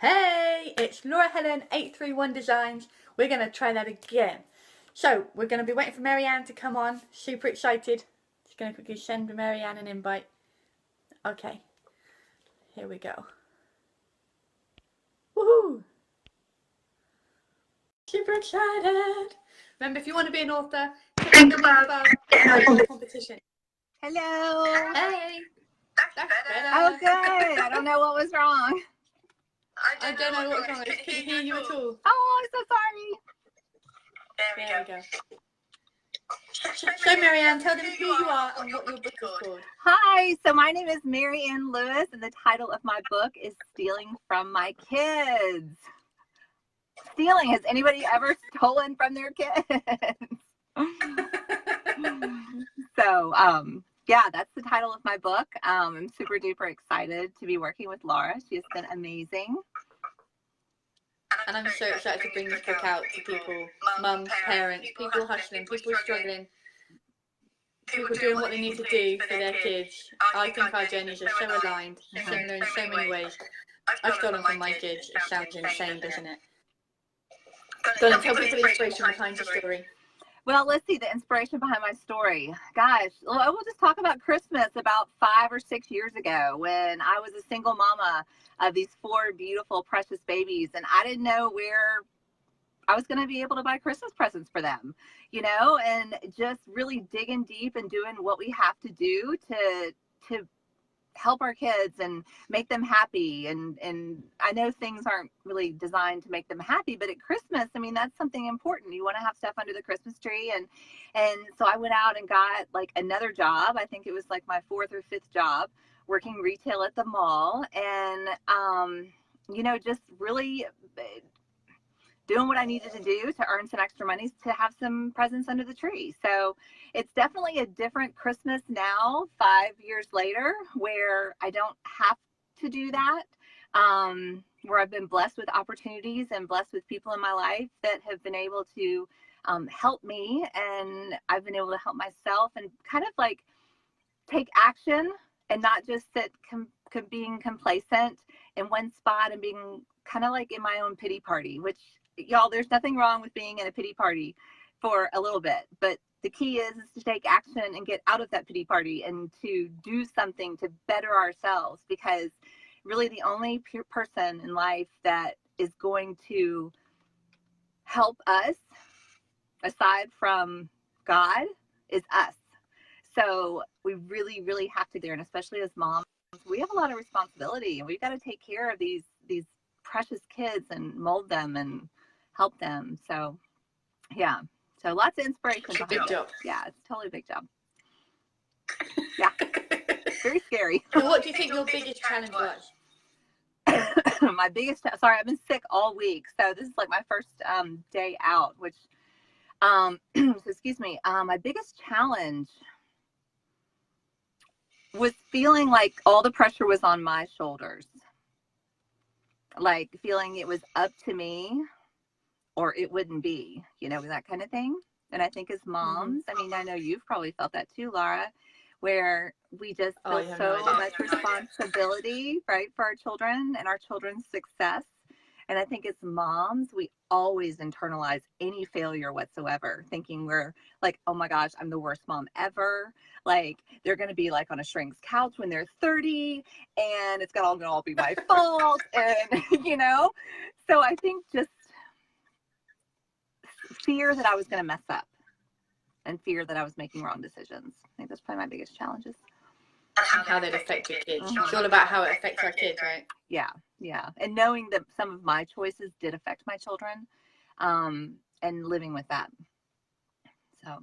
Hey, it's Laura Helen 831 Designs. We're going to try that again. So, we're going to be waiting for MaryAnne to come on. Super excited. Just going to quickly send MaryAnne an invite. Okay, here we go. Woohoo! Super excited. Remember, if you want to be an author, think about the competition. Hello. Hey. That's better. Oh, good. I don't know what was wrong. I don't know what was wrong. I just couldn't hear you at all. Oh, I'm so sorry. There we go. So, MaryAnne, tell them who you are and what your book is called. Hi, so my name is MaryAnne Lewis, and the title of my book is Stealing from My Kids. Stealing. Has anybody ever stolen from their kids? So, yeah, that's the title of my book. I'm super duper excited to be working with Laura. She has been amazing. And I'm so excited to bring this book out to people, mums, parents, people hustling, people struggling, people doing what they need to do for their kids. I think our journeys are so aligned and similar in so many ways. I've stolen from my kids. It sounds insane, doesn't it? Go on, tell people the inspiration behind your story. Well, let's see the inspiration behind my story. Gosh, we'll just talk about Christmas about 5 or 6 years ago when I was a single mama of these 4 beautiful, precious babies. And I didn't know where I was going to be able to buy Christmas presents for them, you know, and just really digging deep and doing what we have to do to help our kids and make them happy. And I know things aren't really designed to make them happy, but at Christmas, I mean, that's something important. You want to have stuff under the Christmas tree. And so I went out and got like another job. I think it was like my 4th or 5th job working retail at the mall. And, you know, just really doing what I needed to do to earn some extra money to have some presents under the tree. So it's definitely a different Christmas now, 5 years later, where I don't have to do that, where I've been blessed with opportunities and blessed with people in my life that have been able to help me. And I've been able to help myself and kind of like take action and not just sit being complacent in one spot and being kind of like in my own pity party, which y'all, there's nothing wrong with being in a pity party for a little bit, but the key is to take action and get out of that pity party and to do something to better ourselves, because really the only person in life that is going to help us aside from God is us. So we really, really have to there, and especially as moms, we have a lot of responsibility, and we've got to take care of these precious kids and mold them and help them. So yeah, so lots of inspiration. Big job. Yeah, it's totally a big job. Yeah. Very scary. So what do you think your biggest challenge was? My biggest, sorry, I've been sick all week, so this is like my first day out, which so excuse me, my biggest challenge was feeling like all the pressure was on my shoulders, like feeling it was up to me or it wouldn't be, you know, that kind of thing. And I think as moms, I mean, I know you've probably felt that too, Laura, where we just feel so much responsibility, right, for our children and our children's success. And I think as moms, we always internalize any failure whatsoever, thinking we're like, oh my gosh, I'm the worst mom ever. Like they're going to be like on a shrink's couch when they're 30 and it's going to all be my fault. And, you know, so I think just fear that I was going to mess up and fear that I was making wrong decisions. I think that's probably my biggest challenges. And how they'd affect your kids. It's all about how it affects our kids, right? Yeah, yeah. And knowing that some of my choices did affect my children, and living with that. So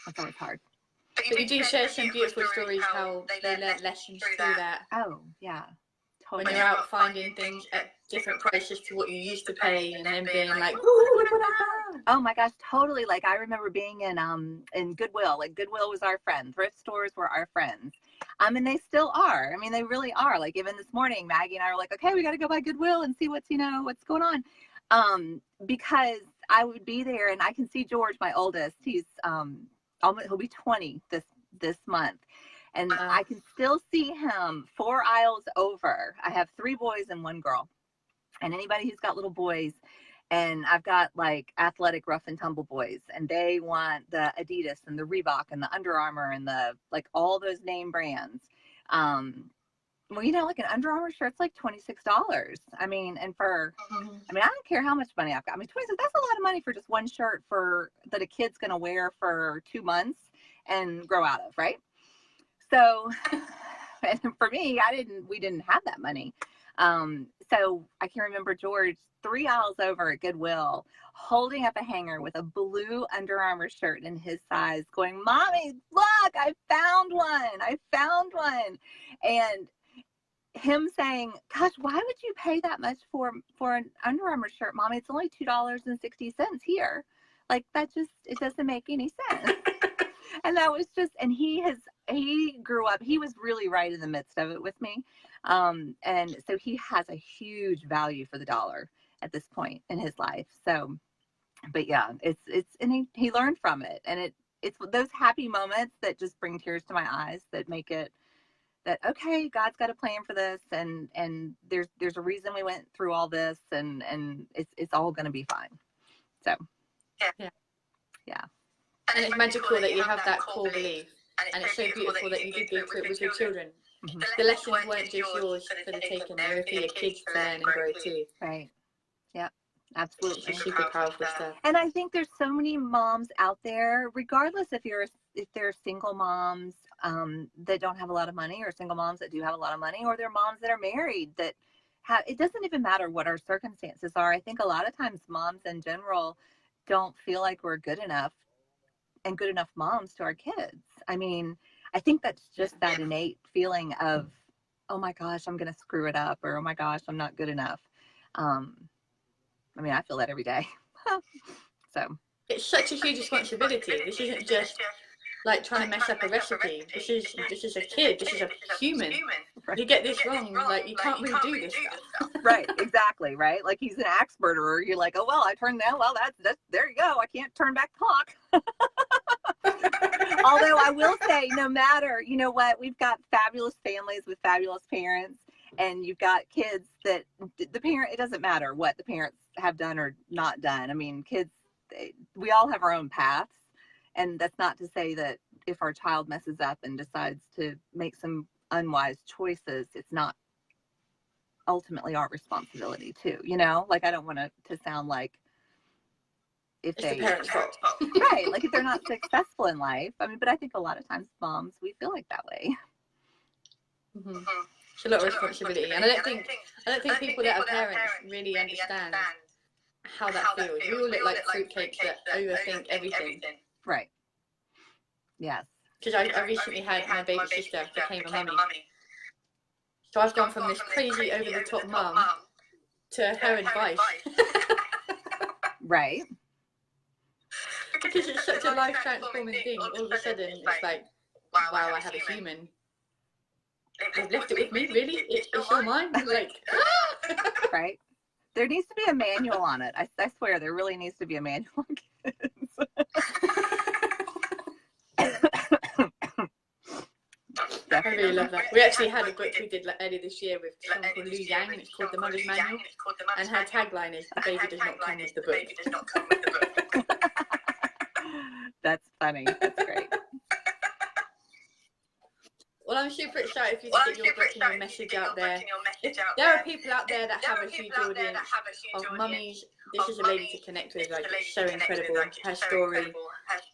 that's always hard. But you do share some beautiful stories how they learned lessons through that. Oh, yeah. Totally. When you're out finding things at different prices to what you used to pay and then being like, ooh, look what I found. Oh my gosh, totally. Like I remember being in Goodwill. Like Goodwill was our friend. Thrift stores were our friends. And they still are. I mean, they really are. Like even this morning, Maggie and I were like, okay, we got to go by Goodwill and see what's going on. Because I would be there and I can see George, my oldest, he'll be 20 this month. And I can still see him 4 aisles over. I have 3 boys and 1 girl. And anybody who's got little boys, and I've got like athletic rough and tumble boys, and they want the Adidas and the Reebok and the Under Armour and the like all those name brands. Well, like an Under Armour shirt's like $26. I mean, and I don't care how much money I've got. I mean, 26, that's a lot of money for just one shirt that a kid's going to wear for 2 months and grow out of, right? So, and for me, we didn't have that money. So I can remember George 3 aisles over at Goodwill holding up a hanger with a blue Under Armour shirt in his size going, "Mommy, look, I found one. And him saying, "Gosh, why would you pay that much for an Under Armour shirt, Mommy? It's only $2.60 here." Like it doesn't make any sense. And that was and he grew up, he was really right in the midst of it with me. And so he has a huge value for the dollar at this point in his life. So, but yeah, and he learned from it. And it's those happy moments that just bring tears to my eyes that make it that, okay, God's got a plan for this. And there's a reason we went through all this, and it's all going to be fine. So, yeah. And it's magical that you have that core belief, and it's so beautiful that you did go through it with your children. Mm-hmm. The lessons weren't just yours for the taking, they were for your kids to learn and grow too. Right. Yeah, absolutely. It's super powerful stuff. And I think there's so many moms out there, regardless if they're single moms that don't have a lot of money, or single moms that do have a lot of money, or they're moms that are married that it doesn't even matter what our circumstances are. I think a lot of times moms in general don't feel like we're good enough and good enough moms to our kids. I mean, I think that's just that innate feeling of, oh my gosh, I'm going to screw it up, or oh my gosh, I'm not good enough. I mean, I feel that every day. So it's such a huge responsibility. This isn't just like trying to mess up a recipe. This is a kid. This is a human. Right. You get this wrong, like you can't really do this stuff. Right, exactly, right? Like he's an axe murderer. You're like, oh well, I turned that. Well, that's there you go. I can't turn back the clock. Although I will say, no matter, you know what, we've got fabulous families with fabulous parents, and you've got kids that it doesn't matter what the parents have done or not done. I mean, kids, we all have our own paths. And that's not to say that if our child messes up and decides to make some unwise choices, it's not ultimately our responsibility too, like I don't want to sound like it's the parents' fault. Right, like if they're not successful in life. I mean, but I think a lot of times moms, we feel like that way. Mm-hmm. It's a lot of responsibility, and I don't think people that are parents really understand how that feels. We all look like fruitcakes that overthink everything. Right. Yes. Because I recently had my baby sister became a mummy. So I've gone from this crazy over-the-top mum to her advice. Right. Because it's such a life-transforming thing. All of a sudden, it's like, wow, I have a human. They've left it with me, really? It's all mine? Like, right. There needs to be a manual on it. I swear, there really needs to be a manual on kids. I really love that. We actually had a book we did earlier this year with someone called Lu Yang, and it's called The Mother's Manual. And her tagline is, "The baby does not come with the book." That's funny. That's great. Well, I'm super excited for you to get your book and your message out there. If there are people out there that have a huge audience of mummies, this is a lady to connect with. Like, it's so incredible. Her story.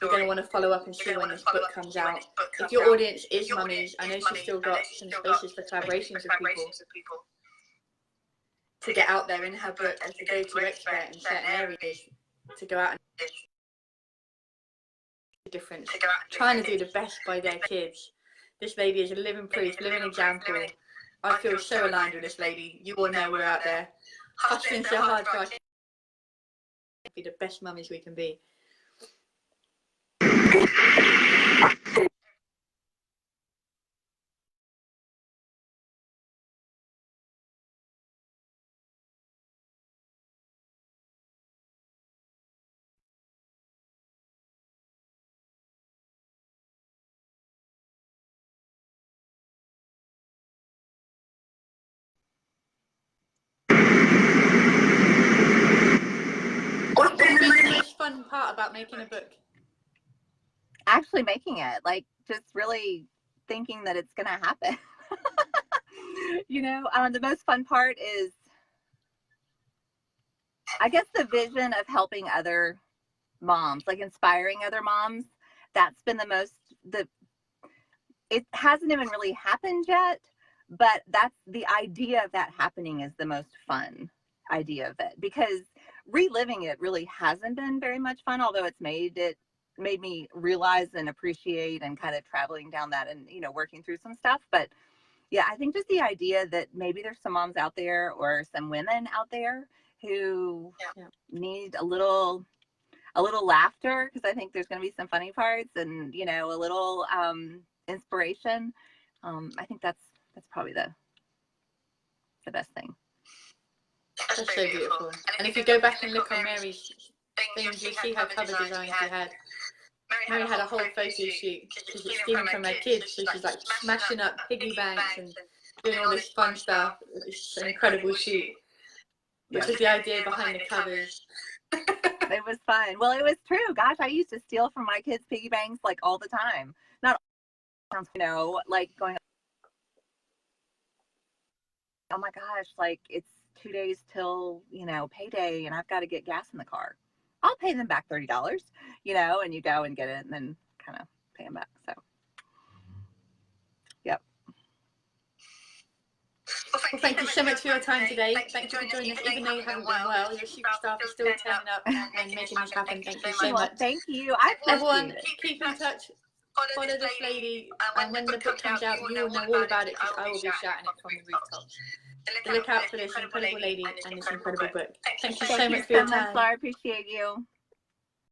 You're going to want to follow up and see when this book comes out. If your audience is mummies, I know she's still got some spaces for collaborations with people to get out there in her book and to go to expert in certain areas, to go out and make a difference, trying to do the best by their kids. This lady is a living proof, living example. I feel so aligned with this lady. You all know we're out there hustling so hard for our kids to be the best mummies we can be. about making a book? Actually making it, like just really thinking that it's going to happen. You know, the most fun part is, I guess, the vision of helping other moms, like inspiring other moms. That's been it hasn't even really happened yet, but that's the idea of that happening is the most fun idea of it, because reliving it really hasn't been very much fun, although it's made me realize and appreciate and kind of traveling down that and, you know, working through some stuff. But yeah, I think just the idea that maybe there's some moms out there or some women out there who need a little laughter, because I think there's going to be some funny parts, and, you know, a little inspiration. I think that's probably the best thing. That's so beautiful. And if you go back and look on Mary's things, you'll see her cover design she had. Mary had a whole photo shoot. She's stealing from her kids, so she's like smashing up piggy banks and doing all this fun stuff. It's an incredible shoot, which was the idea behind the covers. It was fun. Well, it was true. Gosh, I used to steal from my kids' piggy banks like all the time. Not, you know, like going, oh my gosh, like it's 2 days till, you know, payday and I've got to get gas in the car. I'll pay them back $30, you know, and you go and get it and then kind of pay them back. So, yep. Well, thank you so much for your time today. Thank you for joining us. Even though you haven't been well, your superstar is still turning up and making this happen. Thank you so much. Thank you. Everyone, keep in touch. Follow this lady, and when the book comes out, you will know all about it, because I will be shouting it from the rooftops. So look out for this incredible lady and this incredible book. Thank you so much for your time. I appreciate you.